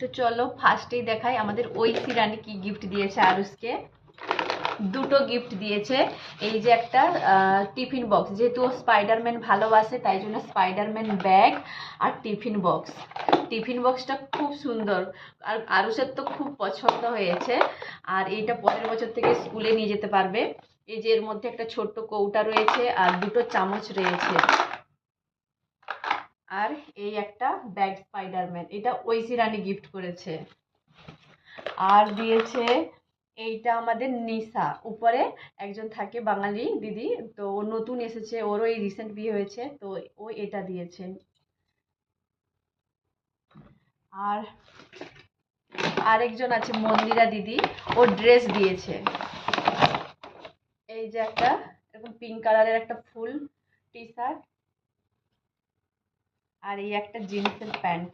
তো চলো ফার্স্টেই দেখাই আমাদের ঐশী রানী কি গিফট দিয়েছে আরুষকে। দুটো গিফট দিয়েছে। এই যে একটা টিফিন বক্স, যেহেতু স্পাইডারম্যান ভালোবাসে তাই জন্য স্পাইডারম্যান ব্যাগ আর টিফিন বক্স। টিফিন বক্সটা খুব সুন্দর আর আরুষের তো খুব পছন্দ হয়েছে। আর এইটা পরের বছর থেকে স্কুলে নিয়ে যেতে পারবে। এই যে এর মধ্যে একটা ছোট্ট কৌটা রয়েছে আর দুটো চামচ রয়েছে। আর এই একটা ব্যাগ স্পাইডারম্যান, এটা ঐশী রানী গিফট করেছে। আর দিয়েছে এইটা আমাদের নিশা, উপরে একজন থাকে বাঙালি দিদি, তো ও নতুন এসেছে, ওরও এই রিসেন্ট বিয়ে হয়েছে, তো ও এটা দিয়েছেন। আর আরেকজন আছে মন্দিরা দিদি, ও ড্রেস দিয়েছে। এই যে একটা এরকম পিঙ্ক কালারের একটা ফুল টি শার্ট আর এই একটা জিন্সের প্যান্ট।